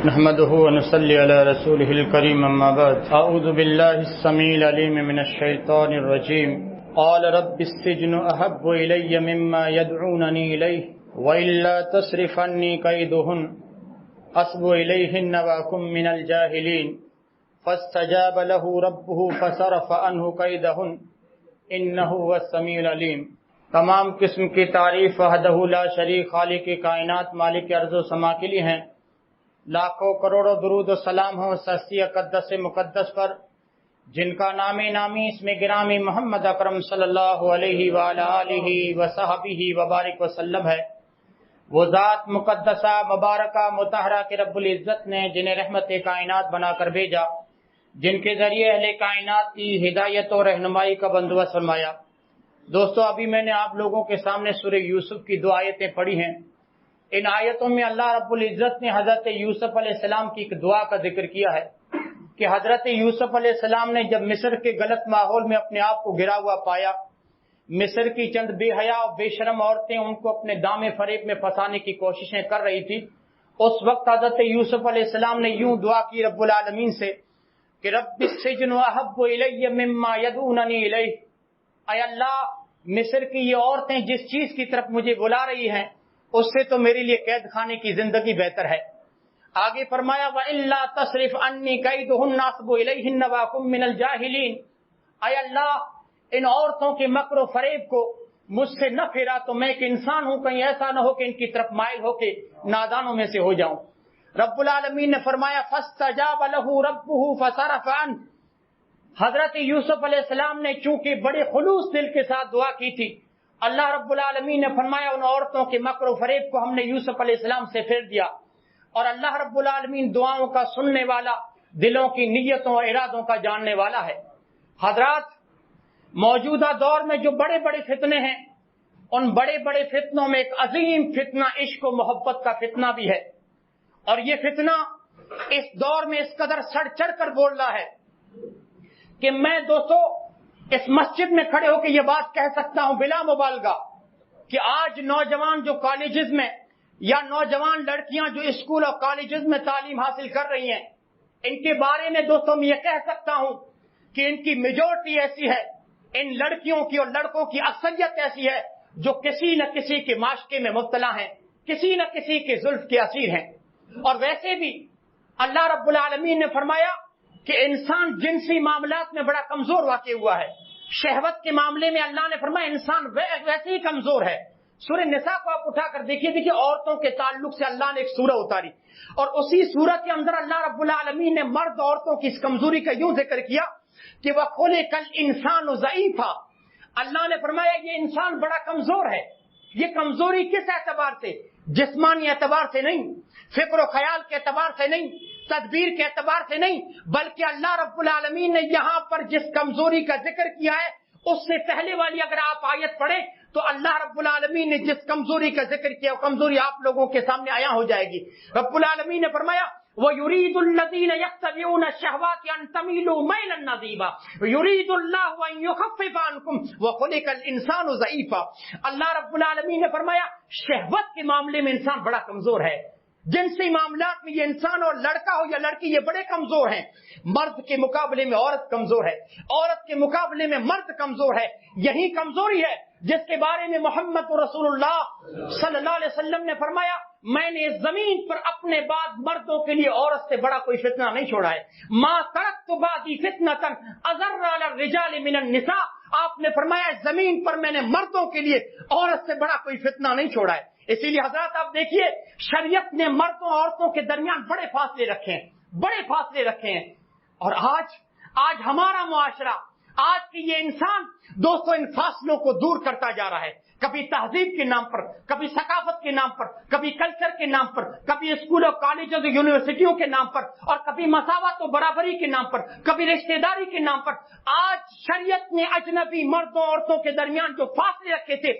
نحمده ونصلي على رسوله الكريم اما بعد اعوذ بالله السميع العليم من الشيطان الرجيم قال رب السجن احب الي مما يدعونني اليه والا تصرف عني كيدهن اصب اليهن واكن من الجاهلين فاستجاب له ربه فصرف عنه كيدهن انه هو السميع العليم۔ تمام قسم کی تعریف وحدہ لا شریک خالق کائنات مالک ارض و سما کے لیے ہیں۔ لاکھوں کروڑوں درود و سلام ہوں اس ہستی اقدس مقدس پر جن کا نام نامی اس میں گرامی محمد اکرم صلی اللہ علیہ وآلہ آلہ وصحبہ وبارک وسلم ہے۔ وہ ذات مقدسہ مبارکہ مطہرہ کے رب العزت نے جنہیں رحمت کائنات بنا کر بھیجا، جن کے ذریعے اہل کائنات کی ہدایت و رہنمائی کا بندوبست فرمایا۔ دوستو، ابھی میں نے آپ لوگوں کے سامنے سورہ یوسف کی 2 آیتیں پڑھی ہیں۔ ان آیتوں میں اللہ رب العزت نے حضرت یوسف علیہ السلام کی ایک دعا کا ذکر کیا ہے کہ حضرت یوسف علیہ السلام نے جب مصر کے غلط ماحول میں اپنے آپ کو گھرا ہوا پایا، مصر کی چند بے حیا اور بے شرم عورتیں ان کو اپنے دام فریب میں پھنسانے کی کوششیں کر رہی تھی، اس وقت حضرت یوسف علیہ السلام نے یوں دعا کی رب العالمین سے کہ رب السجن احب الی مما یدعوننی الیہ، اے اللہ مصر کی یہ عورتیں جس چیز کی طرف مجھے بلا رہی ہیں اس سے تو میرے لیے قید خانے کی زندگی بہتر ہے۔ آگے فرمایا وَإِلَّا تَصْرِفْ عَنِّي كَيْدُهُنَّ أَصْبُ إِلَيْهِنَّ وَأَكُن مِّنَ الْجَاهِلِينَ، اے اللہ ان عورتوں کے مکر و فریب کو مجھ سے نہ پھیرا تو میں ایک انسان ہوں، کہیں ایسا نہ ہو کہ ان کی طرف مائل ہو کے نادانوں میں سے ہو جاؤں۔ رب العالمین نے فرمایا فَاسْتَجَابَ لَهُ رَبُّهُ فَصَرَفَ عَنْهُ، حضرت یوسف علیہ السلام نے چونکہ بڑے خلوص دل کے ساتھ دعا کی تھی، اللہ رب العالمین نے فرمایا ان عورتوں کے مکر و فریب کو ہم نے یوسف علیہ السلام سے پھیر دیا، اور اللہ رب العالمین دعاؤں کا سننے والا، دلوں کی نیتوں اور ارادوں کا جاننے والا ہے۔ حضرات، موجودہ دور میں جو بڑے بڑے فتنے ہیں، ان بڑے بڑے فتنوں میں ایک عظیم فتنہ عشق و محبت کا فتنہ بھی ہے، اور یہ فتنہ اس دور میں اس قدر سڑ چڑھ کر بول رہا ہے کہ میں دوستو اس مسجد میں کھڑے ہو کے یہ بات کہہ سکتا ہوں بلا مبالغہ کہ آج نوجوان جو کالجز میں یا نوجوان لڑکیاں جو اسکول اور کالجز میں تعلیم حاصل کر رہی ہیں، ان کے بارے میں دوستوں میں یہ کہہ سکتا ہوں کہ ان کی میجورٹی ایسی ہے، ان لڑکیوں کی اور لڑکوں کی اکثریت ایسی ہے جو کسی نہ کسی کے معاشقے میں مبتلا ہیں، کسی نہ کسی کے زلف کے اسیر ہیں۔ اور ویسے بھی اللہ رب العالمین نے فرمایا کہ انسان جنسی معاملات میں بڑا کمزور واقع ہوا ہے۔ شہوت کے معاملے میں اللہ نے فرمایا انسان ویسے ہی کمزور ہے۔ سورہ نساء کو آپ اٹھا کر دیکھیے عورتوں کے تعلق سے اللہ نے ایک سورہ اتاری، اور اسی سورہ کے اندر اللہ رب العالمین نے مرد عورتوں کی اس کمزوری کا یوں ذکر کیا کہ وَخُلِقَ الْإِنسَانُ ضَعِيفًا، اللہ نے فرمایا یہ انسان بڑا کمزور ہے۔ یہ کمزوری کس اعتبار سے؟ جسمانی اعتبار سے نہیں، فکر و خیال کے اعتبار سے نہیں، تدبیر کے اعتبار سے نہیں، بلکہ اللہ رب العالمین نے یہاں پر جس کمزوری کا ذکر کیا ہے اس سے پہلے والی اگر آپ آیت پڑھیں تو اللہ رب العالمین نے جس کمزوری کا ذکر کیا وہ کمزوری آپ لوگوں کے سامنے آیا ہو جائے گی۔ رب العالمین نے فرمایا وَيُرِيدُ الَّذِينَ يَتَّبِعُونَ الشَّهَوَاتِ أَن تَمِيلُوا مَيْلًا عَظِيمًا وَيُرِيدُ اللَّهُ أَن يُخَفِّفَ عَنكُمْ وَخُلِقَ الْإِنسَانُ ضَعِيفًا، اللہ رب العالمین نے فرمایا شہوت کے معاملے میں انسان بڑا کمزور ہے، جنسی معاملات میں یہ انسان اور لڑکا ہو یا لڑکی یہ بڑے کمزور ہیں، مرد کے مقابلے میں عورت کمزور ہے، عورت کے مقابلے میں مرد کمزور ہے۔ یہی کمزوری ہے جس کے بارے میں محمد رسول اللہ صلی اللہ علیہ وسلم نے فرمایا میں نے اس زمین پر اپنے بعد مردوں کے لیے عورت سے بڑا کوئی فتنہ نہیں چھوڑا ہے۔ ما ترکت بعدی فتنۃ اضر علی الرجال من النساء، آپ نے فرمایا اس زمین پر میں نے مردوں کے لیے عورت سے بڑا کوئی فتنہ نہیں چھوڑا ہے۔ اسی لیے حضرات آپ دیکھیے شریعت نے مردوں اور عورتوں کے درمیان بڑے فاصلے رکھے ہیں، بڑے فاصلے رکھے ہیں، اور آج ہمارا معاشرہ، آج کی یہ انسان دوستو ان فاصلوں کو دور کرتا جا رہا ہے، کبھی تہذیب کے نام پر، کبھی ثقافت کے نام پر، کبھی کلچر کے نام پر، کبھی اسکول اور کالجز اور یونیورسٹیوں کے نام پر، اور کبھی مساوات و برابری کے نام پر، کبھی رشتہ داری کے نام پر۔ آج شریعت نے اجنبی مردوں عورتوں کے درمیان جو فاصلے رکھے تھے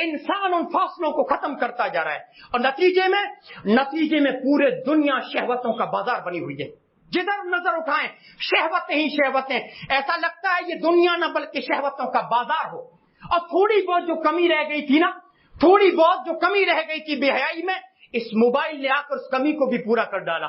انسان ان فاصلوں کو ختم کرتا جا رہا ہے، اور نتیجے میں پورے دنیا شہوتوں کا بازار بنی ہوئی ہے۔ جدھر نظر اٹھائیں شہوتیں ہی شہوتیں، ایسا لگتا ہے یہ دنیا نہ بلکہ شہوتوں کا بازار ہو۔ اور تھوڑی بہت جو کمی رہ گئی تھی نا، تھوڑی بہت جو کمی رہ گئی تھی بے حیائی میں، اس موبائل نے آ کر اس کمی کو بھی پورا کر ڈالا۔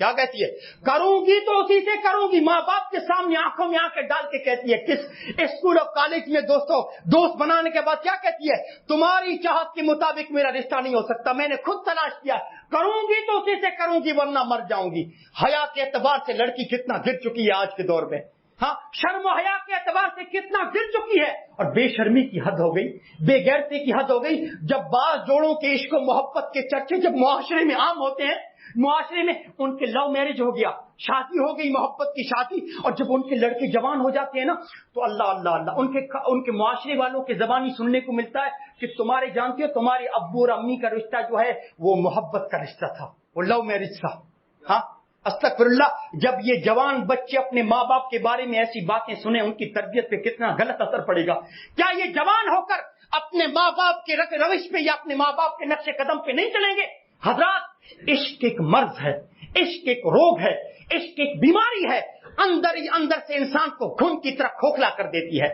کیا کہتی ہے؟ کروں گی تو اسی سے کروں گی. ماں باپ کے سامنے آنکھوں میں آنکھیں ڈال کے کہتی ہے. کس اسکول اور کالج میں دوست بنانے کے بعد کیا کہتی ہے؟ تمہاری چاہت کے مطابق میرا رشتہ نہیں ہو سکتا, میں نے خود تلاش کیا, کروں گی تو اسی سے کروں گی ورنہ مر جاؤں گی. حیا کے اعتبار سے لڑکی کتنا گر چکی ہے آج کے دور میں. ہاں, شرم و حیا کے اعتبار سے کتنا گر چکی ہے. اور بے شرمی کی حد ہو گئی, بے غیرتی کی حد ہو گئی. جب بعض جوڑوں کے عشق و محبت کے چرچے جب معاشرے میں عام ہوتے ہیں, معاشرے میں ان کے لو میرج ہو گیا, شادی ہو گئی, محبت کی شادی, اور جب ان کے لڑکے جوان ہو جاتے ہیں نا تو اللہ اللہ اللہ ان کے معاشرے والوں کے زبانی سننے کو ملتا ہے کہ تمہارے جانتے ہو تمہارے ابو اور امی کا رشتہ جو ہے وہ محبت کا رشتہ تھا, وہ لو میرج تھا. ہاں, استغفر اللہ. جب یہ جوان بچے اپنے ماں باپ کے بارے میں ایسی باتیں سنیں, ان کی تربیت پہ کتنا غلط اثر پڑے گا. کیا یہ جوان ہو کر اپنے ماں باپ کے روش پہ یا اپنے ماں باپ کے نقش قدم پہ نہیں چلیں گے؟ حضرات, عشق ایک مرض ہے, عشق ایک روگ ہے, عشق ایک بیماری ہے, اندر ہی اندر سے انسان کو خون کی طرح کھوکھلا کر دیتی ہے.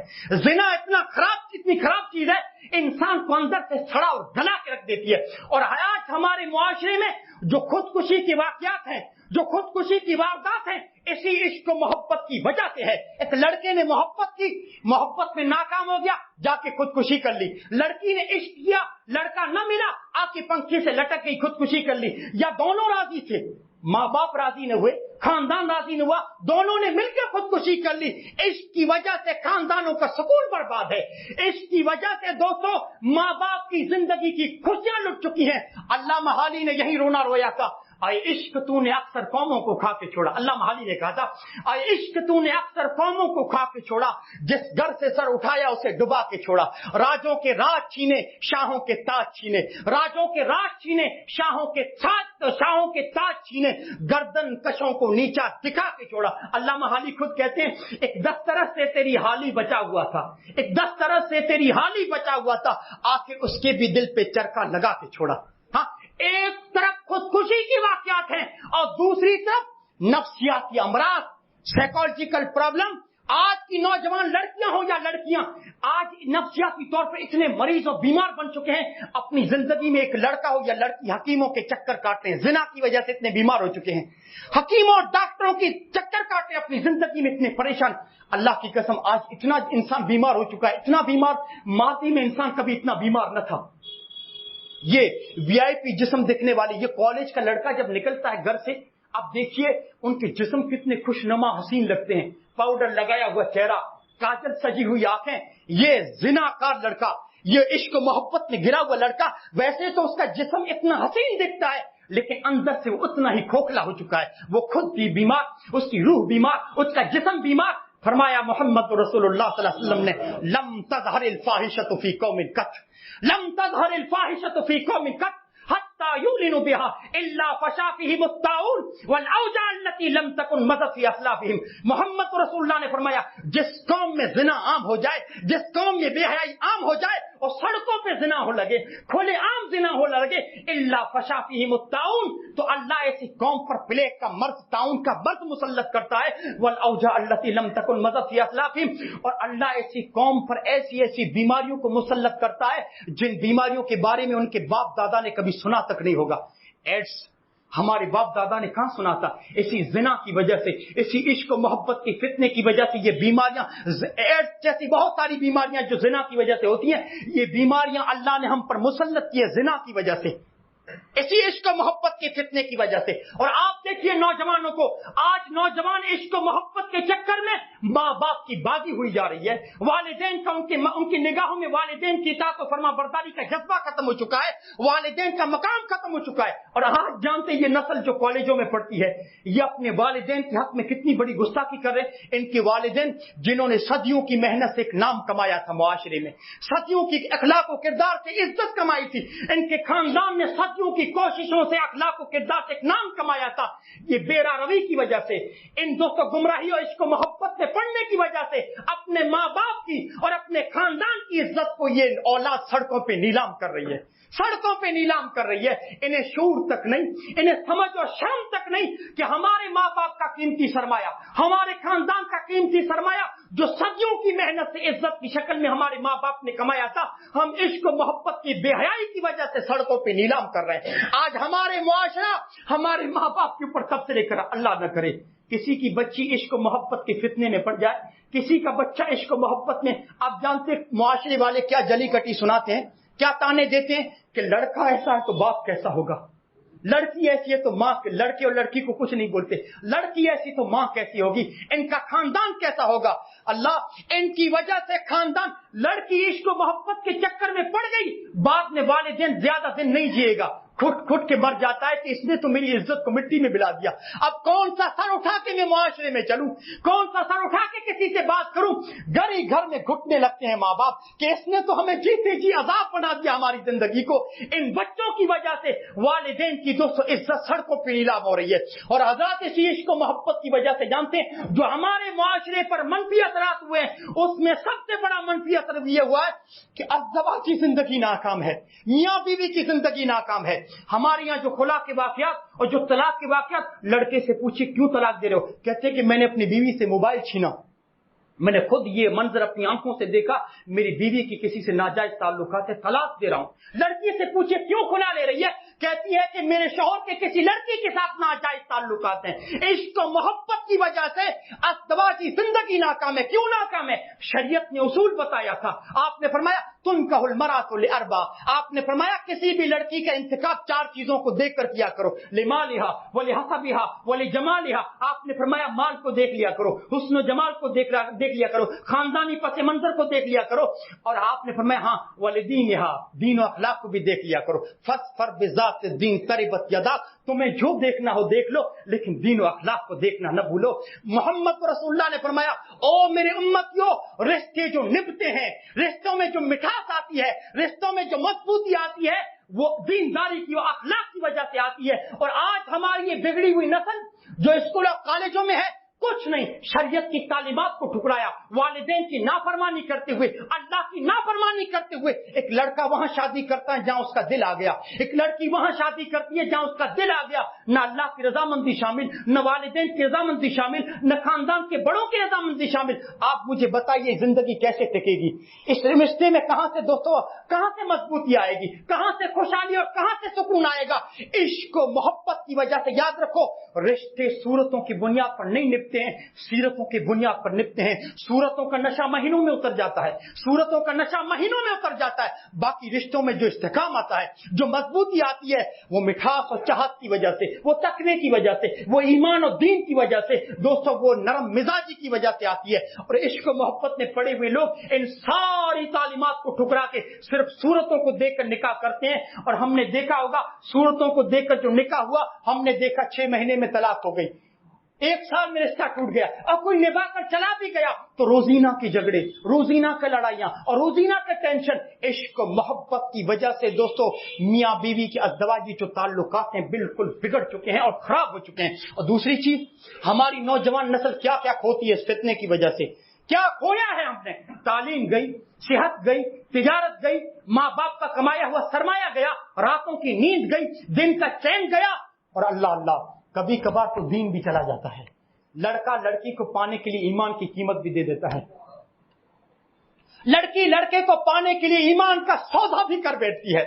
زنا اتنی خراب چیز ہے, انسان کو اندر سے سڑا اور گلا کے رکھ دیتی ہے. اور آج ہمارے معاشرے میں جو خودکشی کے واقعات ہیں, جو خودکشی کی واردات ہیں, اسی عشق و محبت کی وجہ سے ہے. ایک لڑکے نے محبت کی, محبت میں ناکام ہو گیا, جا کے خودکشی کر لی. لڑکی نے عشق کیا, لڑکا نہ ملا, آ کے پنکھے سے لٹک گئی, خودکشی کر لی. یا دونوں راضی تھے, ماں باپ راضی نہ ہوئے, خاندان راضی نہ ہوا, دونوں نے مل کے خودکشی کر لی. عشق کی وجہ سے خاندانوں کا سکون برباد ہے. عشق کی وجہ سے دوستوں ماں باپ کی زندگی کی خوشیاں لٹ چکی ہیں. علامہ حالی نے یہی رونا رویا تھا, اے عشق تو نے اکثر قوموں کو کھا کے چھوڑا. علامہ حالی نے کہا تھا, اے عشق تو نے اکثر قوموں کو کھا کے چھوڑا, جس گھر سے سر اٹھایا اسے ڈبا کے چھوڑا. راجوں کے راج چھینے, شاہوں کے تاج چھینے, راجوں کے راج چھینے, شاہوں کے تاج چھینے, گردن کشوں کو نیچا دکھا کے چھوڑا. علامہ حالی خود کہتے ہیں, ایک دسترس سے تیری حالی بچا ہوا تھا, ایک دسترس سے تیری حالی بچا ہوا تھا, آخر اس کے بھی دل پہ چرخا لگا کے چھوڑا. ہاں, ایک طرف خودکشی کے واقعات ہیں اور دوسری طرف نفسیاتی امراض, سائیکولوجیکل پرابلم. آج کی نوجوان لڑکیاں ہوں یا لڑکیاں آج نفسیاتی طور پر اتنے مریض اور بیمار بن چکے ہیں, اپنی زندگی میں ایک لڑکا ہو یا لڑکی حکیموں کے چکر کاٹتے ہیں, زنا کی وجہ سے اتنے بیمار ہو چکے ہیں, حکیموں اور ڈاکٹروں کی چکر کاٹتے ہیں, اپنی زندگی میں اتنے پریشان. اللہ کی قسم آج اتنا انسان بیمار ہو چکا ہے, اتنا بیمار, ماضی میں انسان کبھی اتنا بیمار نہ تھا. یہ وی آئی پی جسم دیکھنے والے, یہ کالج کا لڑکا جب نکلتا ہے گھر سے, اب دیکھیے ان کے جسم کتنے خوش نما حسین لگتے ہیں, پاؤڈر لگایا ہوا چہرہ, کاجل سجی ہوئی آنکھیں. یہ زناکار لڑکا, یہ عشق و محبت میں گرا ہوا لڑکا, ویسے تو اس کا جسم اتنا حسین دکھتا ہے لیکن اندر سے وہ اتنا ہی کھوکھلا ہو چکا ہے. وہ خود بھی بیمار, اس کی روح بیمار, اس کا جسم بیمار. فرمایا محمد رسول اللہ صلی اللہ علیہ وسلم نے, لم تظہر الفاحشۃ فی قوم قط, لم تظہر الفاحشۃ فی قوم قط حتی یعلنوا بها الا فشا فیہم الطاعون والاوجاع التي لم تکن مضت فی اسلافہم. محمد رسول اللہ نے فرمایا, جس قوم میں زنا عام ہو جائے, جس قوم میں بے حیائی عام ہو جائے اور سڑکوں پہ زنا ہو لگے, کھلے عام زنا ہو لگے, الا فشا فیہم الطاعون, تو اللہ ایسی قوم پر پلیگ کا مرض, طاعون کا مرض مسلط کرتا ہے. والاوجاع التي لم تکن مضت فی اسلافہم, اور اللہ ایسی قوم پر ایسی بیماریوں کو مسلط کرتا ہے جن بیماریوں کے بارے میں ان کے باپ دادا نے کبھی سنا تک نہیں ہوگا. ایڈس ہمارے باپ دادا نے کہاں سنا تھا؟ اسی زنا کی وجہ سے, اسی عشق و محبت کی فتنے کی وجہ سے یہ بیماریاں, ایڈس جیسی بہت ساری بیماریاں جو زنا کی وجہ سے ہوتی ہیں, یہ بیماریاں اللہ نے ہم پر مسلط کی ہے زنا کی وجہ سے, اسی عشق و محبت کے فتنے کی وجہ سے. اور آپ دیکھیے نوجوانوں کو, آج نوجوان عشق و محبت کے چکر میں ماں باپ کی بازی ہوئی جا رہی ہے, والدین کا ان کی نگاہوں میں والدین کی اطاعت و فرما برداری کا جذبہ ختم ہو چکا ہے, والدین کا مقام ختم ہو چکا ہے. اور آج جانتے یہ نسل جو کالجوں میں پڑھتی ہے, یہ اپنے والدین کے حق میں کتنی بڑی گستاخی کر رہے ہیں. ان کے والدین جنہوں نے صدیوں کی محنت سے ایک نام کمایا تھا معاشرے میں, صدیوں کی اخلاق و کردار سے عزت کمائی تھی, ان کے خاندان نے صدیوں کی کوششوں سے اخلاق و کردار سے ایک نام کمایا تھا, یہ بے روی کی وجہ سے, ان دوستوں گمراہی اور عشق و محبت سے پڑھنے کی وجہ سے اپنے ماں باپ کی اور اپنے خاندان کی عزت کو یہ اولاد سڑکوں پہ نیلام کر رہی ہے, سڑکوں پہ نیلام کر رہی ہے. انہیں شعور تک نہیں, انہیں سمجھ اور شرم تک نہیں کہ ہمارے ماں باپ کا قیمتی سرمایہ, ہمارے خاندان کا قیمتی سرمایہ جو صدیوں کی محنت سے عزت کی شکل میں ہمارے ماں باپ نے کمایا تھا, ہم عشق و محبت کی بے حیائی کی وجہ سے سڑکوں پہ نیلام کر رہے ہیں. رہے ہیں. آج ہمارے معاشرہ ہمارے ماں باپ کے اوپر سب سے لے کر اللہ نہ کرے کسی کی بچی عشق و محبت کے فتنے میں پڑ جائے, کسی کا بچہ عشق و محبت میں. آپ جانتے معاشرے والے کیا جلی کٹی سناتے ہیں, کیا تانے دیتے ہیں کہ لڑکا ایسا ہے تو باپ کیسا ہوگا, لڑکی ایسی ہے تو ماں, لڑکے اور لڑکی کو کچھ نہیں بولتے, لڑکی ایسی تو ماں کیسی ہوگی, ان کا خاندان کیسا ہوگا. اللہ ان کی وجہ سے خاندان, لڑکی عشق و محبت کے چکر میں پڑ گئی, بعد میں والدین زیادہ دن نہیں جیے گا, کھٹ کھٹ کے مر جاتا ہے کہ اس نے تو میری عزت کو مٹی میں ملا دیا. اب کون سا سر اٹھا کے میں معاشرے میں چلوں, کون سا سر اٹھا کے کسی سے بات کروں. گھر ہی گھر میں گھٹنے لگتے ہیں ماں باپ کہ اس نے تو ہمیں جیتے جی عذاب بنا دیا ہماری زندگی کو. ان بچوں کی وجہ سے والدین کی دوستوں عزت سڑکوں پہ نیلام ہو رہی ہے. اور حضرات اسی عشق و محبت کی وجہ سے جانتے ہیں جو ہمارے معاشرے پر منفی اثرات ہوئے ہیں, اس میں سب سے بڑا منفی اثر یہ ہوا ہے کہ ازدواج کی زندگی ناکام ہے, میاں بیوی کی زندگی ناکام ہے. ہمارے یہاں جو خلا کے واقعات اور جو طلاق کے واقعات, لڑکے سے پوچھے کیوں طلاق دے رہے ہو, کہتے کہ میں نے اپنی بیوی سے موبائل چھینا, میں نے خود یہ منظر اپنی آنکھوں سے دیکھا, میری بیوی کی کسی سے ناجائز تعلقات ہے, طلاق دے رہا ہوں. لڑکی سے پوچھے کیوں کھلا لے رہی ہے, کہتی ہے کہ میرے شوہر کے کسی لڑکی کے ساتھ ناجائز تعلقات ہیں. عشق و محبت کی وجہ سے ازدواجی زندگی ناکام ہے. کیوں ناکام ہے؟ شریعت نے اصول بتایا تھا. آپ نے فرمایا تنکح المرأة لأربع, آپ نے فرمایا کسی بھی لڑکی کا انتخاب 4 چیزوں کو دیکھ کر کیا کرو, لمالها ولحسبها ولجمالها. آپ نے فرمایا مال کو دیکھ لیا کرو, حسن و جمال کو دیکھ لیا کرو, خاندانی پس منظر کو دیکھ لیا کرو, اور آپ نے فرمایا ہاں ولدینها, دین و اخلاق کو بھی دیکھ لیا کرو. فاظفر بذات الدین تربت یداک, تمہیں جو دیکھنا ہو دیکھ لو لیکن دین و اخلاق کو دیکھنا نہ بھولو. محمد رسول اللہ نے فرمایا او میرے امتیو, رشتے جو نبھتے ہیں, رشتوں میں جو مٹھاس آتی ہے, رشتوں میں جو مضبوطی آتی ہے, وہ دینداری کی و اخلاق کی وجہ سے آتی ہے. اور آج ہماری یہ بگڑی ہوئی نسل جو اسکول اور کالجوں میں ہے, کچھ نہیں, شریعت کی تعلیمات کو ٹھکرایا, والدین کی نافرمانی کرتے ہوئے, اللہ کی نافرمانی کرتے ہوئے. ایک لڑکا وہاں شادی کرتا ہے جہاں اس کا دل آ گیا, ایک لڑکی وہاں شادی کرتی ہے جہاں اس کا دل آ گیا. نہ اللہ کی رضامندی شامل, نہ والدین کی رضامندی شامل, نہ خاندان کے بڑوں کی رضامندی شامل. آپ مجھے بتائیے زندگی کیسے ٹکے گی؟ اس رشتے میں کہاں سے دوستو, کہاں سے مضبوطی آئے گی, کہاں سے خوشحالی اور کہاں سے سکون آئے گا؟ عشق و محبت کی وجہ سے. یاد رکھو رشتے صورتوں کی بنیاد پر نہیں نبھتے ہیں, سیرتوں کی بنیاد پر نبھتے ہیں. صورتوں کا نشہ مہینوں میں اتر جاتا ہے, صورتوں کا نشہ مہینوں میں اتر جاتا ہے. باقی رشتوں میں جو استحکام آتا ہے, جو مضبوطی آتی ہے, وہ مٹھاس اور چاہت کی وجہ سے, وہ تقوی کی وجہ سے, وہ ایمان اور دین کی وجہ سے, دوستوں وہ نرم مزاجی کی وجہ سے آتی ہے. اور عشق و محبت میں پڑے ہوئے لوگ ان ساری تعلیمات کو ٹھکرا کے صرف صورتوں کو دیکھ کر نکاح کرتے ہیں. اور ہم نے دیکھا ہوگا صورتوں کو دیکھ کر جو نکاح ہوا, ہم نے دیکھا 6 مہینے میں طلاق ہو گئی, 1 سال میں رشتہ ٹوٹ گیا. اور کوئی نبھا کر چلا بھی گیا تو روزینہ کے جھگڑے, روزینہ کے لڑائیاں اور روزینہ کے ٹینشن. عشق و محبت کی وجہ سے دوستو میاں بیوی کے ازدواجی جو تعلقات ہیں بالکل بگڑ چکے ہیں اور خراب ہو چکے ہیں. اور دوسری چیز, ہماری نوجوان نسل کیا کیا کھوتی ہے اس فتنے کی وجہ سے. کیا کھویا ہے ہم نے؟ تعلیم گئی, صحت گئی, تجارت گئی, ماں باپ کا کمایا ہوا سرمایہ گیا, راتوں کی نیند گئی, دن کا چین گیا. اور اللہ اللہ کبھی کبھار تو دین بھی چلا جاتا ہے. لڑکا لڑکی کو پانے کے لیے ایمان کی قیمت بھی دے دیتا ہے, لڑکی لڑکے کو پانے کے لیے ایمان کا سودا بھی کر بیٹھتی ہے,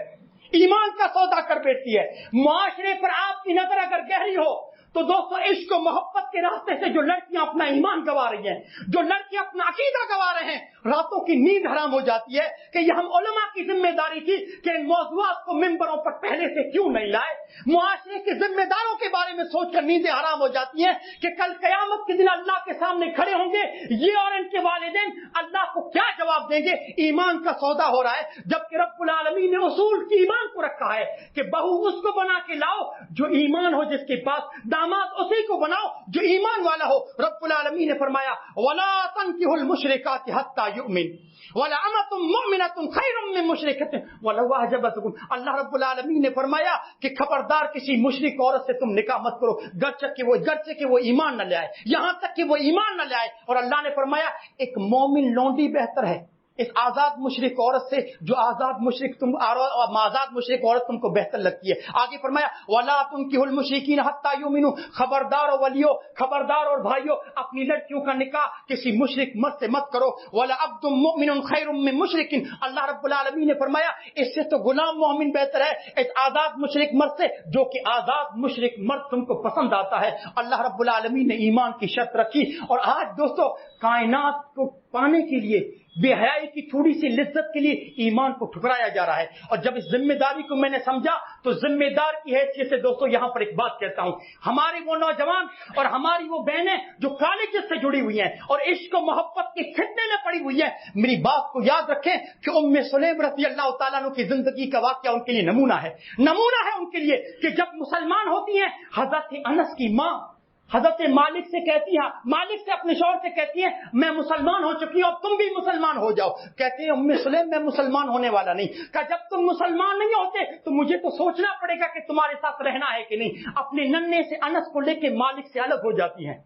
ایمان کا سودا کر بیٹھتی ہے. معاشرے پر آپ کی نظر اگر گہری ہو تو دوستو عشق و محبت کے راستے سے جو لڑکیاں اپنا ایمان گوا رہی ہیں, جو لڑکیاں اپنا عقیدہ گوا رہے ہیں, راتوں کی نیند حرام ہو جاتی ہے. کہ یہ ہم علماء کی ذمہ داری تھی کہ ان موضوعات کو ممبروں پر پہلے سے کیوں نہیں لائے. معاشرے کے ذمہ داروں کے بارے میں سوچ کر نیندیں حرام ہو جاتی ہیں کہ کل قیامت کے دن اللہ کے سامنے کھڑے ہوں گے, یہ اور ان کے والدین اللہ کو کیا جواب دیں گے. ایمان کا سودا ہو رہا ہے, جبکہ رب العالمین نے اصول کی ایمان کو رکھا ہے کہ بہو اس کو بنا کے لاؤ جو ایمان ہو جس کے پاس, داماد اسی کو بناؤ جو ایمان والا ہو. رب العالمین نے فرمایا وَلَا تَنْكِحُوا الْمُشْرِكَاتِ حَتَّى يُؤْمِنْ وَلَأَمَةٌ مُؤْمِنَةٌ خَيْرٌ مِّن مُشْرِكَةٍ وَلَوْ أَعْجَبَتْكُمْ. اللہ رب العالمین نے فرمایا کہ خبردار کسی مشرک عورت سے تم نکاح مت کرو گرچہ کہ وہ ایمان نہ لے آئے, یہاں تک کہ وہ ایمان نہ لے آئے. اور اللہ نے فرمایا ایک مومن لونڈی بہتر ہے اس آزاد مشرق عورت سے جو آزاد مشرق عورت تم کو بہتر لگتی ہے. آگے فرمایا وَلَا تُنكِحُوا الْمُشْرِكِينَ حَتَّى يُؤْمِنُوا. خبردار اور ولیو، خبردار اور بھائیو، اپنی لڑکیوں کا نکاح کسی مشرک مرد سے مت کرو. وَلَعَبْدٌ مُؤْمِنٌ خَيْرٌ مِّن مُشْرِكٍ. اللہ رب العالمین نے فرمایا اس سے تو غلام مومن بہتر ہے اس آزاد مشرک مرد سے جو کہ آزاد مشرک مرد تم کو پسند آتا ہے. اللہ رب العالمین نے ایمان کی شرط رکھی. اور آج دوستو کائنات کو پانے کے لیے، بے حیائی کی تھوڑی سی لذت کے لیے ایمان کو ٹھکرایا جا رہا ہے. اور جب اس ذمہ داری کو میں نے سمجھا تو ذمہ دار کی حیثیت سے دوستو یہاں پر ایک بات کہتا ہوں. ہمارے وہ نوجوان اور ہماری وہ بہنیں جو کالجز سے جڑی ہوئی ہیں اور عشق و محبت کے فتنے میں پڑی ہوئی ہیں، میری بات کو یاد رکھیں کہ ام سلیم رضی اللہ تعالیٰ عنہ کی زندگی کا واقعہ ان کے لیے نمونہ ہے ان کے لیے کہ جب مسلمان ہوتی ہیں، حضرت انس کی ماں حضرت مالک سے کہتی ہیں، مالک سے اپنے شوہر سے کہتی ہیں میں مسلمان ہو چکی ہوں، اب تم بھی مسلمان ہو جاؤ. کہتے ہیں ام سلیم میں مسلمان ہونے والا نہیں. کہا جب تم مسلمان نہیں ہوتے تو مجھے تو سوچنا پڑے گا کہ تمہارے ساتھ رہنا ہے کہ نہیں. اپنے ننھے سے انس کو لے کے مالک سے الگ ہو جاتی ہیں.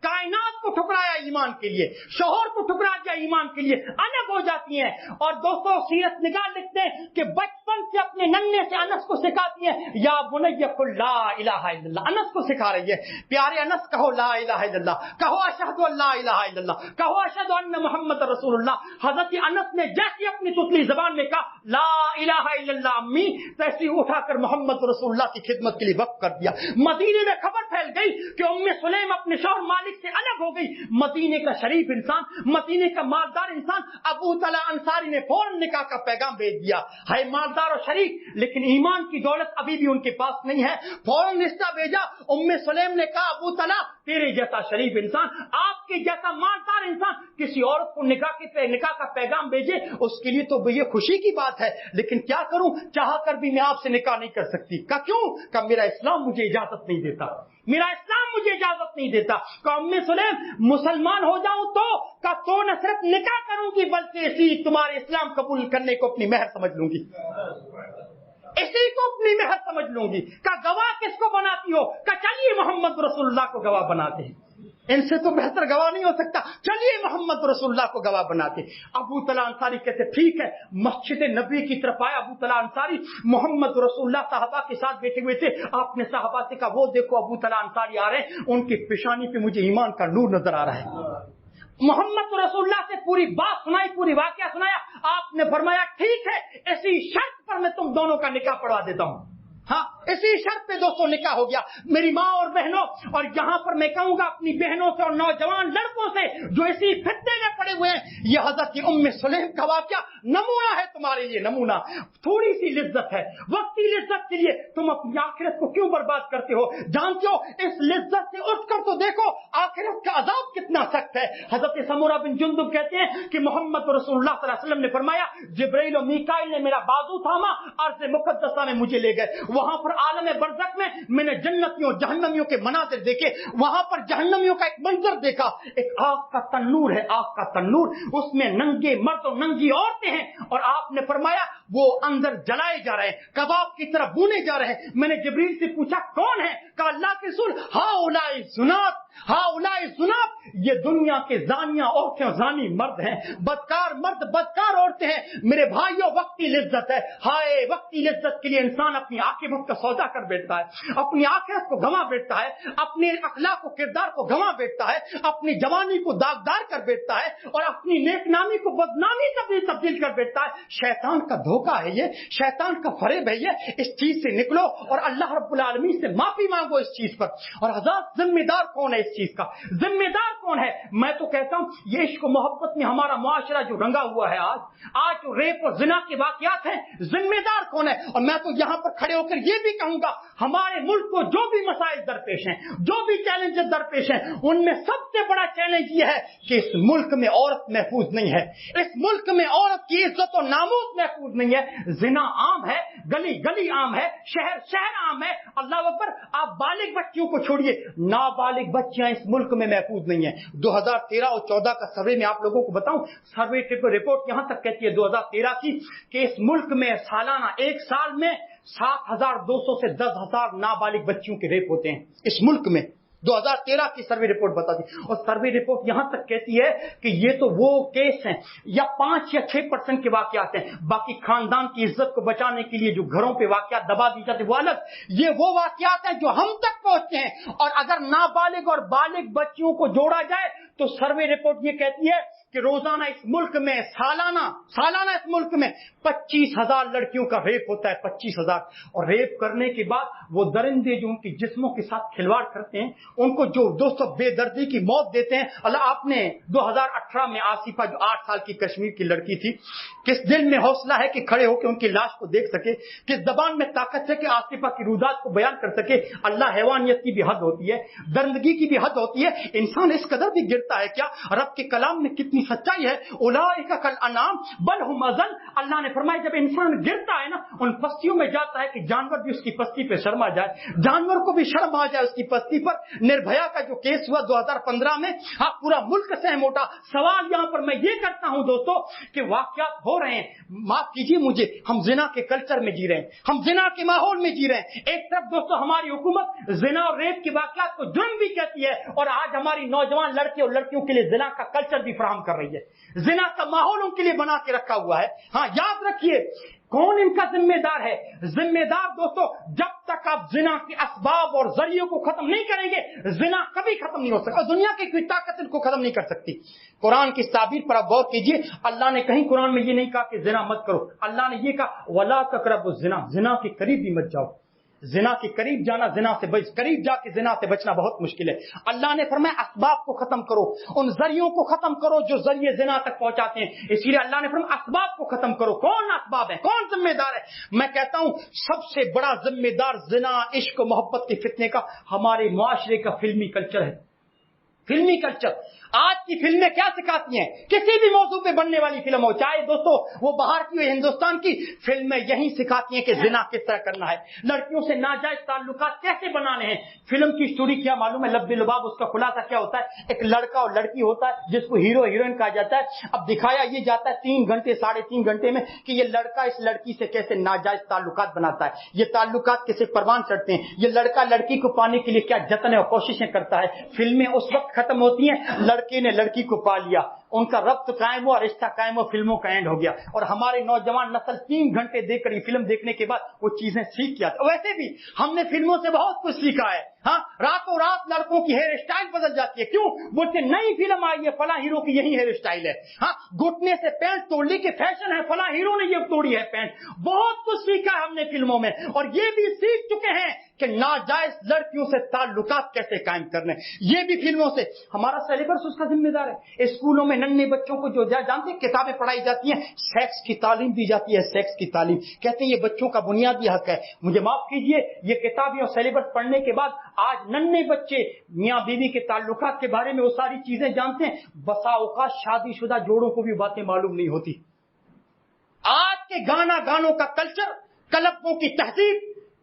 کائنات کو ٹھکرایا ایمان کے لیے، شوہر کو ٹھکرا دیا ایمان کے لیے، الگ ہو جاتی ہیں. اور دوستوں سیرت نگار لکھتے ہیں کہ بچپن سے اپنے ننھے سے انس کو سکھاتی ہیں یا بنی قل لا الہ الا اللہ. انس کو سکھا رہی ہے پیارے انس کہو لا الہ الا اللہ، کہو اشہد ان لا الہ الا اللہ، کہو اشہد ان محمد رسول اللہ. حضرت انس نے جیسی اپنی تتلی زبان میں کہا لا الہ الا اللہ امی، تیسی اٹھا کر محمد رسول اللہ کی خدمت کے لیے وقف کر دیا. مدینے میں خبر پھیل گئی کہ ام سلیم اپنے شوہر مالک سے الگ ہو گئی. مدینے کا شریف انسان، مدینے کا مالدار انسان ابو طلحہ انصاری نے فوراً نکاح کا پیغام بھیج دیا. ہے مالدار اور شریف لیکن ایمان کی دولت ابھی بھی ان کے پاس نہیں ہے. فوراً رشتہ بھیجا. ام سلیم نے کہا ابو طلحہ تیرے جیسا شریف انسان، آپ کے جیسا مالدار انسان کسی عورت کو نکاح کا پیغام بھیجے، اس کے لیے تو یہ خوشی کی بات ہے، لیکن کیا کروں، چاہ کر بھی میں آپ سے نکاح نہیں کر سکتی. کہا کیوں؟ کہ میرا اسلام مجھے اجازت نہیں دیتا، میرا اسلام مجھے اجازت نہیں دیتا. کہ ام سلیم مسلمان ہو جاؤں تو نہ صرف نکاح کروں گی بلکہ اسی تمہارے اسلام قبول کرنے کو اپنی مہر سمجھ لوں گی، اسی کو اپنی مہر سمجھ لوں گی. کہ گواہ کس کو بناتی ہو؟ کہ چلیے محمد رسول اللہ کو گواہ بناتے ہیں، ان سے تو بہتر گواہ نہیں ہو سکتا، چلیے محمد رسول اللہ کو گواہ بناتے. ابو طلحہ انصاری کہتے ٹھیک ہے. مسجد نبی کی طرف آیا ابو طلحہ انصاری، محمد رسول اللہ صحابہ کے ساتھ بیٹھے ہوئے تھے. آپ نے صحابہ سے کہا وہ دیکھو ابو طلحہ انصاری آ رہے ہیں، ان کی پیشانی پہ مجھے ایمان کا نور نظر آ رہا ہے. محمد رسول اللہ سے پوری بات سنائی، پوری واقعہ سنایا. آپ نے فرمایا ٹھیک ہے، ایسی شرط پر میں تم دونوں کا نکاح پڑھوا دیتا ہوں. ہاں اسی شرط پہ دوستوں نکاح ہو گیا. میری ماں اور بہنوں، اور یہاں پر میں کہوں گا اپنی بہنوں سے اور نوجوان لڑکوں سے جو اسی فتنے میں پڑے ہوئے ہیں، یہ حضرت ام سلیم کا واقعہ نمونہ ہے تمہارے لیے، نمونہ. تھوڑی سی لذت ہے، وقتی لذت کے لیے تم اپنی آخرت کو کیوں برباد کرتے ہو؟ جانتے ہو اس لذت سے اٹھ کر تو دیکھو آخرت کا عذاب کتنا سخت ہے. حضرت سمورہ بن جندب کہتے ہیں کہ محمد رسول اللہ صلی اللہ علیہ وسلم نے فرمایا جبرائیل و میکائیل نے میرا بازو تھاما، ارض مقدسہ میں مجھے لے گئے. وہاں پر عالم برزخ میں نے جنتیوں جہنمیوں کے مناظر دیکھے. وہاں پر جہنمیوں کا ایک منظر دیکھا، ایک آگ کا تنور ہے، آگ کا تنور، اس میں ننگے مرد اور ننگی عورتیں ہیں. اور آپ نے فرمایا وہ اندر جلائے جا رہے ہیں، کباب کی طرح بھونے جا رہے ہیں. میں نے جبریل سے پوچھا کون ہے؟ کہا اللہ کے رسول ہؤلاء زنات، ہؤلاء زنات، یہ دنیا کے زانیہ عورتیں، زانی مرد ہیں، بدکار مرد، بدکار عورتیں ہیں. میرے بھائیوں وقتی لذت ہے، ہائے وقتی لذت کے لیے انسان اپنی عاقبت کا سودا کر بیٹھتا ہے، اپنی آخرت کو گنوا بیٹھتا ہے، اپنے اخلاق و کردار کو گنوا بیٹھتا ہے، اپنی جوانی کو داغدار کر بیٹھتا ہے اور اپنی نیک نامی کو بدنامی تبدیل کر بیٹھتا ہے. شیطان کا دھوکہ ہے یہ، شیطان کا فریب ہے یہ. اس چیز سے نکلو اور اللہ رب العالمین سے معافی مانگو اس چیز پر. اور حضرات ذمہ دار کون ہے اس چیز کا؟ ذمہ دار کون ہے؟ میں تو کہتا ہوں یہ عشق و محبت میں ہمارا معاشرہ جو رنگا ہوا ہے آج جو ریپ اور زنا کے واقعات ہیں، ذمہ دار کون ہے؟ اور میں تو یہاں پر کھڑے ہو کر یہ بھی کہوں گا ہمارے ملک کو جو بھی مسائل درپیش ہیں، جو بھی چیلنجز درپیش ہیں، ان میں سب سے بڑا چیلنج یہ ہے کہ اس ملک میں عورت محفوظ نہیں ہے، اس ملک میں عورت کی عزت و ناموس محفوظ نہیں ہے. زنا عام ہے، گلی گلی عام ہے، شہر شہر عام ہے. اللہ اکبر. آپ بالغ بچیوں کو چھوڑیے، نابالغ بچیاں اس ملک میں محفوظ نہیں ہیں. 2013 اور 14 کا سروے میں آپ لوگوں کو بتاؤں، سروے رپورٹ یہاں تک کہتی ہے 2013 کی کہ اس ملک میں سالانہ ایک سال میں 7,200 سے 10,000 نابالغ بچیوں کے ریپ ہوتے ہیں اس ملک میں. 2013 کی سروے رپورٹ بتاتی ہے. اور سروے رپورٹ یہاں تک کہتی ہے کہ یہ تو وہ کیس ہیں یا 5 یا 6% کے واقعات ہیں, باقی خاندان کی عزت کو بچانے کے لیے جو گھروں پہ واقعات دبا دی جاتے وہ الگ. یہ وہ واقعات ہیں جو ہم تک پہنچتے ہیں, اور اگر نابالغ اور بالغ بچیوں کو جوڑا جائے تو سروے رپورٹ یہ کہتی ہے کہ روزانہ اس ملک میں سالانہ اس ملک میں 25,000 لڑکیوں کا ریپ ہوتا ہے, 25,000. اور ریپ کرنے کے بعد وہ درندے جو ان کی جسموں کے ساتھ کھلواڑ کرتے ہیں, ان کو جو دوستوں بے دردی کی موت دیتے ہیں. اللہ, آپ نے 2018 میں آصفہ جو 8 سال کی کشمیر کی لڑکی تھی, کس دل میں حوصلہ ہے کہ کھڑے ہو کے ان کی لاش کو دیکھ سکے, کس زبان میں طاقت ہے کہ آصفہ کی رودات کو بیان کر سکے. اللہ, حیوانیت کی بھی حد ہوتی ہے, درندگی کی بھی حد ہوتی ہے. انسان اس قدر بھی گرتا ہے کیا؟ رب کے کلام میں کتنی سچائی ہے. اولئک کالانعام بل هم اضل. اللہ نے فرمایا جب انسان گرتا ہے نا, ان پستیوں میں جاتا ہے کہ جانور بھی اس کی پستی پہ شرم آ جائے, جانور کو بھی شرم آ جائے اس کی پستی پر. نربھیا کا جو کیس ہوا 2015 میں, ہاں پورا ملک سہم اٹھا. سوال یہاں پر میں یہ کرتا ہوں دوستو کہ واقعات ہو رہے ہیں, معاف کیجیے مجھے, ہم زنا کے کلچر میں جی رہے ہیں, ہم زنا کے ماحول میں جی رہے ہیں. ایک طرف دوستو ہماری حکومت زنا اور ریپ کے واقعات کو جرم بھی کہتی ہے, اور آج ہماری نوجوان لڑکے اور لڑکیوں کے لیے زنا کا کلچر بھی فراہم کر رہی ہے, زنا کا ماحول ان کے لیے بنا کے رکھا ہوا ہے. ہاں یاد رکھیے, کون ان کا ذمہ دار ہے؟ ذمہ دار دوستو, جب تک آپ زنا کے اسباب اور ذریعوں کو ختم نہیں کریں گے, زنا کبھی ختم نہیں ہو سکتا. دنیا کی کوئی طاقت ان کو ختم نہیں کر سکتی. قرآن کی تعبیر پر آپ غور کیجیے. اللہ نے کہیں قرآن میں یہ نہیں کہا کہ زنا مت کرو, اللہ نے یہ کہا ولا تقربوا الزنا, زنا کے قریب بھی مت جاؤ. زنا کے قریب جانا, قریب جا کے زنا سے بچنا بہت مشکل ہے. اللہ نے فرمایا اسباب کو ختم کرو, ان ذریعوں کو ختم کرو جو ذریعے زنا تک پہنچاتے ہیں. اسی لیے اللہ نے فرمایا اسباب کو ختم کرو. کون اسباب ہے, کون ذمہ دار ہے؟ میں کہتا ہوں سب سے بڑا ذمہ دار زنا, عشق و محبت کے فتنے کا ہمارے معاشرے کا فلمی کلچر ہے. فلمی کلچر. آج کی فلمیں کیا سکھاتی ہیں؟ کسی بھی موضوع پہ بننے والی فلم ہو, چاہے دوستو وہ باہر کی ہو ہندوستان کی, فلمیں یہی سکھاتی ہیں کہ زنا کس طرح کرنا ہے, لڑکیوں سے ناجائز تعلقات کیسے بنانے ہیں. فلم کی سٹوری کیا معلوم ہے؟ لب لباب. اس کا خلاصہ کیا ہوتا ہے؟ ایک لڑکا اور لڑکی ہوتا ہے جس کو ہیرو ہیروئن کہا جاتا ہے. اب دکھایا یہ جاتا ہے 3 گھنٹے 3.5 گھنٹے میں کہ یہ لڑکا اس لڑکی سے کیسے ناجائز تعلقات بناتا ہے, یہ تعلقات کیسے پروان چڑھتے ہیں, یہ لڑکا لڑکی کو پانے کے لیے کیا جتن اور کوششیں کرتا ہے. فلمیں اس وقت ختم ہوتی ہیں لڑکے نے لڑکی کو پا لیا, ان کا ربط قائم ہوا, رشتہ قائم ہوا, فلموں کا اینڈ ہو گیا. اور ہمارے نوجوان نسل 3 گھنٹے دیکھ کر یہ فلم دیکھنے کے بعد وہ چیزیں سیکھ کیا. ویسے بھی ہم نے فلموں سے بہت کچھ سیکھا ہے. ہاں, راتوں رات لڑکوں کی ہیئر اسٹائل بدل جاتی ہے. کیوں بولتے نئی فلم آئی ہے, فلاں ہیرو کی یہی ہیئر اسٹائل ہے. ہاں, گھٹنے سے پینٹ توڑ لی کہ فیشن ہے, فلاں ہیرو نے یہ توڑی ہے پینٹ. بہت کچھ سیکھا ہے ہم نے فلموں میں, اور یہ بھی سیکھ چکے ہیں کہ ناجائز لڑکیوں سے تعلقات کیسے قائم کرنے. یہ بھی فلموں سے. ہمارا سلیبس اس کا ذمہ دار ہے. اسکولوں میں ننھے بچوں کو جو جانتے ہیں کتابیں پڑھائی جاتی ہیں, سیکس کی تعلیم دی جاتی ہے. سیکس کی تعلیم کہتے ہیں یہ بچوں کا بنیادی حق ہے. مجھے معاف کیجئے, یہ کتابیں اور سلیبس پڑھنے کے بعد آج ننھے بچے میاں بیوی کے تعلقات کے بارے میں وہ ساری چیزیں جانتے ہیں. بسا اوقات شادی شدہ جوڑوں کو بھی باتیں معلوم نہیں ہوتی. آج کے گانوں کا کلچر, کلپوں کی تہذیب,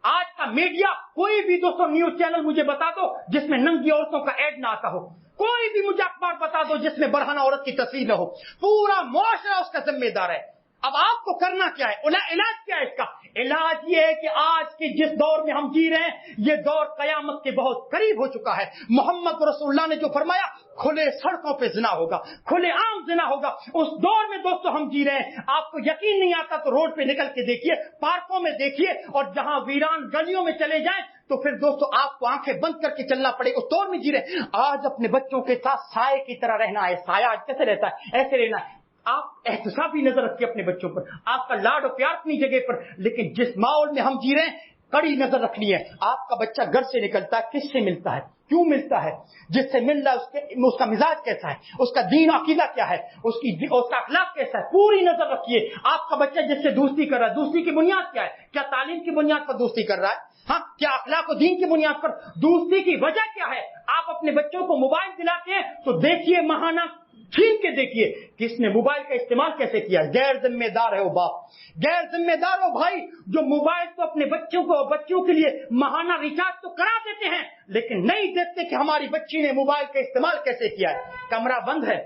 آج کا میڈیا, کوئی بھی دوستوں نیوز چینل مجھے بتا دو جس میں ننگی عورتوں کا ایڈ نہ آتا ہو. کوئی بھی مجھے اخبار بتا دو جس میں برہنہ عورت کی تصویر نہ ہو. پورا معاشرہ اس کا ذمہ دار ہے. اب آپ کو کرنا کیا ہے؟ علاج کیا ہے اس کا؟ علاج یہ ہے کہ آج کے جس دور میں ہم جی رہے ہیں یہ دور قیامت کے بہت قریب ہو چکا ہے. محمد رسول اللہ نے جو فرمایا کھلے سڑکوں پہ زنا ہوگا, کھلے عام زنا ہوگا, اس دور میں دوستو ہم جی رہے ہیں. آپ کو یقین نہیں آتا تو روڈ پہ نکل کے دیکھیے, پارکوں میں دیکھیے, اور جہاں ویران گلیوں میں چلے جائیں تو پھر دوستو آپ کو آنکھیں بند کر کے چلنا پڑے. اس دور میں جی رہے. آج اپنے بچوں کے ساتھ سائے کی طرح رہنا ہے. سایہ آج کیسے رہتا ہے؟ ایسے رہنا ہے. آپ احتسابی نظر رکھیے اپنے بچوں پر, آپ کا لاڈ و پیار اپنی جگہ پر, لیکن جس ماحول میں ہم جی رہے ہیں کڑی نظر رکھنی ہے. آپ کا بچہ گھر سے نکلتا ہے, کس سے ملتا ہے, کیوں ملتا ہے, جس سے مل رہا ہے اس کا مزاج کیسا ہے, اس کا دین عقیدہ کیا ہے, اس کا اخلاق کیسا ہے, پوری نظر رکھیے. آپ کا بچہ جس سے دوستی کر رہا ہے, دوستی کی بنیاد کیا ہے؟ کیا تعلیم کی بنیاد پر دوستی کر رہا ہے؟ ہاں, کیا اخلاق و دین کی بنیاد پر؟ دوستی کی وجہ کیا ہے؟ آپ اپنے بچوں کو موبائل دلاتے ہیں تو دیکھیے ماہانہ چھین کے دیکھیے کس نے موبائل کا استعمال کیسے کیا. غیر ذمہ دار ہے وہ باپ, غیر ذمہ دار ہو بھائی جو موبائل تو اپنے بچوں کے لیے ماہانہ ریچارج تو کرا دیتے ہیں, لیکن نہیں دیکھتے کہ ہماری بچی نے موبائل کا استعمال کیسے کیا ہے. کمرہ بند ہے,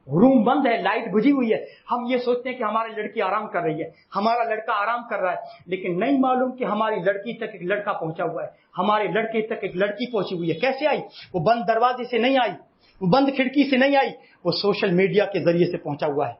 روم بند ہے, لائٹ بجھی ہوئی ہے, ہم یہ سوچتے ہیں کہ ہماری لڑکی آرام کر رہی ہے, ہمارا لڑکا آرام کر رہا ہے, لیکن نہیں معلوم کہ ہماری لڑکی تک ایک لڑکا پہنچا ہوا ہے, ہمارے لڑکے تک ایک لڑکی پہنچی ہوئی ہے. کیسے آئی؟ وہ بند دروازے سے نہیں آئی, وہ بند کھڑکی سے نہیں آئی, وہ سوشل میڈیا کے ذریعے سے پہنچا ہوا ہے,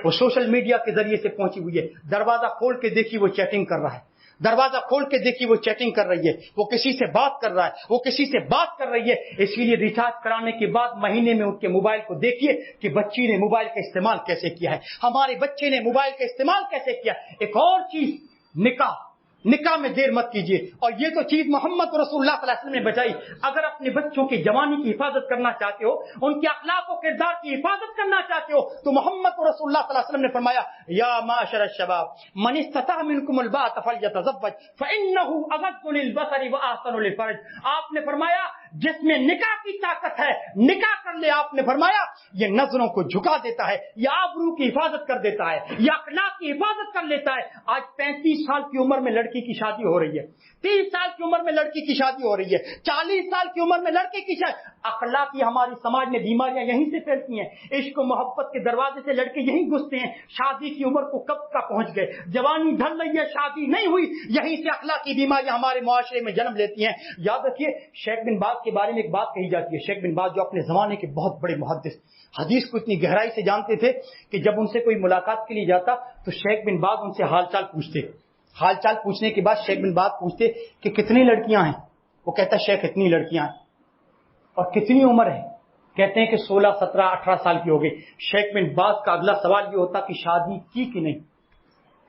وہ سوشل میڈیا کے ذریعے سے پہنچی ہوئی ہے. دروازہ کھول کے دیکھی وہ چیٹنگ کر رہا ہے, دروازہ کھول کے دیکھی وہ چیٹنگ کر رہی ہے, وہ کسی سے بات کر رہا ہے, وہ کسی سے بات کر رہی ہے. اسی لیے ریچارج کرانے کے بعد مہینے میں ان کے موبائل کو دیکھیے کہ بچی نے موبائل کا استعمال کیسے کیا ہے, ہمارے بچے نے موبائل کا استعمال کیسے کیا. ایک اور چیز, نکاح. نکاح میں دیر مت کیجیے, اور یہ تو چیز محمد رسول اللہ صلی اللہ علیہ وسلم نے بچائی. اگر اپنے بچوں کی جوانی کی حفاظت کرنا چاہتے ہو, ان کے اخلاق و کردار کی حفاظت کرنا چاہتے ہو, تو محمد رسول اللہ صلی اللہ علیہ وسلم نے فرمایا یا معاشر الشباب من استطاع منکم الباءۃ فلیتزوج فانه اغض للبصر واحسن للفرج. آپ نے فرمایا جس میں نکاح کی طاقت ہے نکاح کر لے. آپ نے فرمایا یہ نظروں کو جھکا دیتا ہے, یہ آبرو کی حفاظت کر دیتا ہے, یہ اخلاق کی حفاظت کر لیتا ہے. آج 35 سال کی عمر میں لڑکی کی شادی ہو رہی ہے, 30 سال کی عمر میں لڑکی کی شادی ہو رہی ہے, 40 سال کی عمر میں لڑکی کی شادی. اخلاقی ہماری سماج میں بیماریاں یہیں سے پھیلتی ہیں. عشق و محبت کے دروازے سے لڑکے یہیں گھستے ہیں. شادی کی عمر کو کب کا پہنچ گئے, جوانی ڈھل رہی ہے, شادی نہیں ہوئی, یہیں سے اخلاقی بیماریاں ہمارے معاشرے میں جنم لیتی ہیں. یاد رکھیے شیخ بن باز کے بارے میں ایک بات کہی جاتی ہے. شیخ بن باز جو اپنے زمانے کے بہت بڑے محدث, حدیث کو اتنی گہرائی سے جانتے تھے کہ جب ان سے کوئی ملاقات کے لیے جاتا تو شیخ بن باز ان سے حال چال پوچھتے. حال چال پوچھنے کے بعد شیخ بن باز پوچھتے کہ کتنی لڑکیاں ہیں. وہ کہتا شیخ اتنی لڑکیاں ہیں. اور کتنی عمر ہے؟ کہتے ہیں کہ 16, 17, 18 سال کی ہو گئی. شیخ بن باز کا اگلا سوال یہ ہوتا کہ شادی کی کہ نہیں.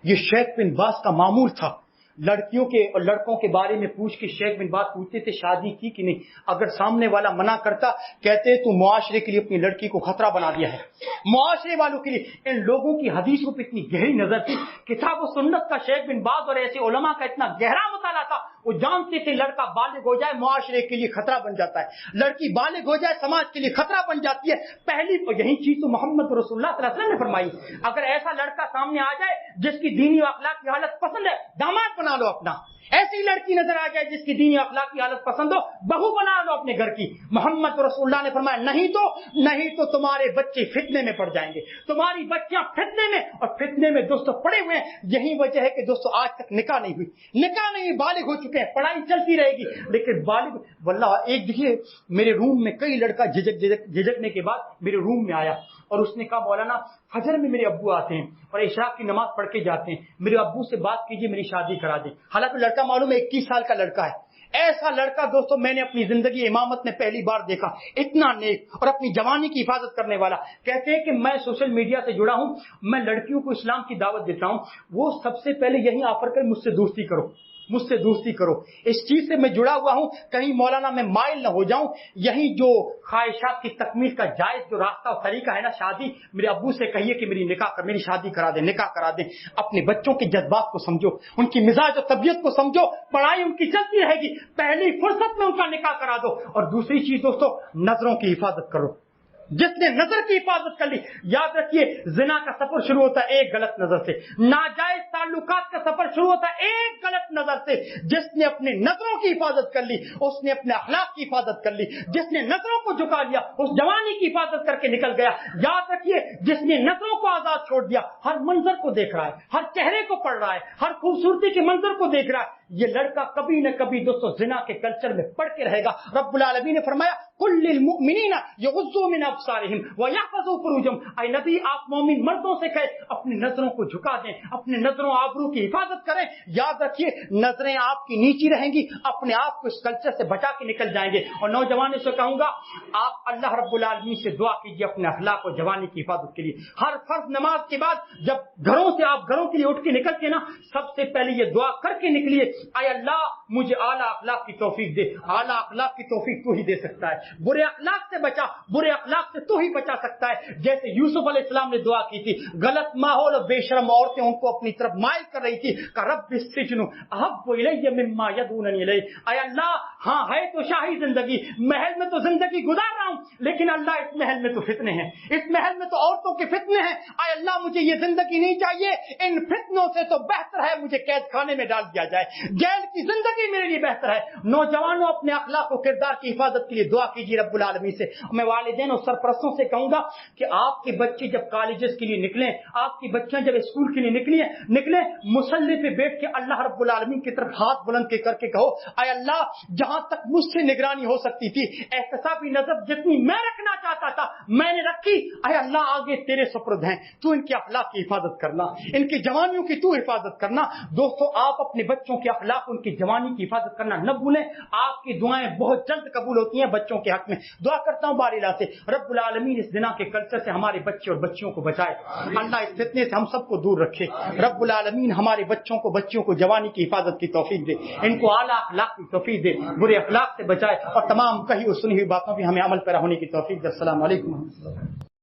یہ شیخ بن باز کا معمول تھا. لڑکیوں کے اور لڑکوں کے بارے میں پوچھ کے شیخ بن باز پوچھتے تھے شادی کی کہ نہیں. اگر سامنے والا منع کرتا کہتے تو معاشرے کے لیے اپنی لڑکی کو خطرہ بنا دیا ہے, معاشرے والوں کے لیے. ان لوگوں کی حدیثوں پہ اتنی گہری نظر تھی, کتاب و سنت کا شیخ بن باز اور ایسے علماء کا اتنا گہرا مطالعہ تھا. وہ جانتے تھے لڑکا بالغ ہو جائے معاشرے کے لیے خطرہ بن جاتا ہے, لڑکی بالغ ہو جائے سماج کے لیے خطرہ بن جاتی ہے. پہلی یہی چیز تو محمد رسول اللہ صلی اللہ علیہ وسلم نے فرمائی. اگر ایسا لڑکا سامنے آ جائے جس کی دینی و اخلاق کی حالت پسند ہے, داماد بنا لو اپنا. ایسی لڑکی نظر آ جائے جس کی دینی و اخلاق کی حالت پسند ہو, بہو بنا لو اپنے گھر کی. محمد رسول اللہ نے فرمایا نہیں تو تمہارے بچے فتنے میں پڑ جائیں گے, تمہاری بچیاں فتنے میں. اور فتنے میں دوستو پڑے ہوئے ہیں. یہی وجہ ہے کہ دوستو آج تک نکاح نہیں ہوئی, نکاح نہیں, بالغ ہو چکے ہیں, پڑھائی چلتی رہے گی لیکن بالغ. واللہ ایک دیکھیے میرے روم میں کئی لڑکا جھجکنے کے بعد میرے روم میں آیا اور اس نے کہا مولانا فجر میں میرے ابو آتے ہیں اور عشاء کی نماز پڑھ کے جاتے ہیں, میرے ابو سے بات کیجیے میری شادی کرا دیں. حالانکہ لڑکا معلوم ہے 21 سال کا لڑکا ہے. ایسا لڑکا دوستو میں نے اپنی زندگی امامت میں پہلی بار دیکھا, اتنا نیک اور اپنی جوانی کی حفاظت کرنے والا. کہتے ہیں کہ میں سوشل میڈیا سے جڑا ہوں, میں لڑکیوں کو اسلام کی دعوت دیتا ہوں, وہ سب سے پہلے یہی آفر کریں مجھ سے دوستی کرو, مجھ سے دوستی کرو. اس چیز سے میں جڑا ہوا ہوں, کہیں مولانا میں مائل نہ ہو جاؤں. یہی جو خواہشات کی تکمیل کا جائز جو راستہ اور طریقہ ہے نا شادی, میرے ابو سے کہیے کہ میری شادی کرا دیں, نکاح کرا دیں. اپنے بچوں کے جذبات کو سمجھو, ان کی مزاج اور طبیعت کو سمجھو, پڑھائی ان کی چلتی رہے گی, پہلی فرصت میں ان کا نکاح کرا دو. اور دوسری چیز دوستو نظروں کی حفاظت کرو. جس نے نظر کی حفاظت کر لی, یاد رکھیے زنا کا سفر شروع ہوتا ہے ایک غلط نظر سے, ناجائز تعلقات کا سفر شروع ہوتا ہے ایک غلط نظر سے. جس نے اپنی نظروں کی حفاظت کر لی اس نے اپنے اخلاق کی حفاظت کر لی, جس نے نظروں کو جھکا لیا اس جوانی کی حفاظت کر کے نکل گیا. یاد رکھیے جس نے نظروں کو آزاد چھوڑ دیا ہر منظر کو دیکھ رہا ہے, ہر چہرے کو پڑھ رہا ہے, ہر خوبصورتی کے منظر کو دیکھ رہا ہے, یہ لڑکا کبھی نہ کبھی دوستو زنا کے کلچر میں پڑ کے رہے گا. رب العالمین نے فرمایا قل للمؤمنین یغضوا من ابصارهم ويحفظوا فروجهم. اے نبی آپ مومن مردوں سے کہے اپنی نظروں کو جھکا دیں, اپنے نظروں آبرو کی حفاظت کریں. یاد رکھیے نظریں آپ کی نیچی رہیں گی, اپنے آپ کو اس کلچر سے بچا کے نکل جائیں گے. اور نوجوانوں سے کہوں گا آپ اللہ رب العالمین سے دعا کیجیے اپنے اخلاق اور جوانی کی حفاظت کے لیے. ہر فرض نماز کے بعد جب آپ گھروں کے لیے اٹھ کے نکلتے نا, سب سے پہلے یہ دعا کر کے نکلیے, اے اللہ مجھے اعلیٰ اخلاق کی توفیق دے. اعلیٰ اخلاق کی توفیق تو ہی دے سکتا ہے, برے اخلاق سے بچا, برے اخلاق سے تو ہی بچا سکتا ہے. جیسے یوسف علیہ السلام نے دعا کی تھی, غلط ماحول اور بے شرم عورتیں ان کو اپنی طرف مائل مسائل کر رہی تھی کہ رب السجن احب الی مما یدعوننی الیہ، اے اللہ ہاں ہے تو شاہی زندگی، محل میں تو زندگی گزار رہا ہوں، لیکن اللہ اس محل میں تو فتنے ہیں، اس محل میں تو عورتوں کے فتنے ہیں، اے اللہ مجھے یہ زندگی نہیں چاہیے، ان فتنوں سے تو بہتر ہے مجھے قید خانے میں ڈال دیا جائے، جیل کی زندگی میرے لیے بہتر ہے۔ نوجوانوں اپنے اخلاق و کردار کی حفاظت کے لیے دعا کیجیے رب العالمین سے۔ میں والدین اور سرپرستوں سے کہوں گا کہ آپ کے بچے جب کالجز کے لیے نکلیں، آپ کی بچیاں جب اسکول کے لیے نکلیں، مصلی پہ بیٹھ کے اللہ رب العالمین کی طرف ہاتھ بلند کر کے کہو اے اللہ جہاں تک مجھ سے نگرانی ہو سکتی تھی، احتسابی نظر جتنی میں رکھنا چاہتا تھا میں نے رکھی، اے اللہ آگے تیرے سپرد ہیں، تو ان کے اخلاق کی حفاظت کرنا، ان کی جوانیوں کی تو حفاظت کرنا۔ دوستو آپ اپنے بچوں کے اخلاق، ان کی جوانی کی حفاظت کرنا نہ بھولیں، آپ کی دعائیں بہت جلد قبول ہوتی ہیں بچوں کے حق میں۔ دعا کرتا ہوں باری اللہ سے رب العالمین اس زنا کے کلچر سے ہمارے بچے اور بچیوں کو بچائے، اللہ اس فتنے سے ہم سب کو دور رکھے، رب العالمین ہمارے بچوں کو جوانی کی حفاظت کی توفیق دے، ان کو اعلیٰ اخلاق کی توفیق دے، برے اخلاق سے بچائے، اور تمام کہی اور سنی ہوئی باتوں پہ ہمیں عمل پیرا ہونے کی توفیق دے۔ السلام علیکم۔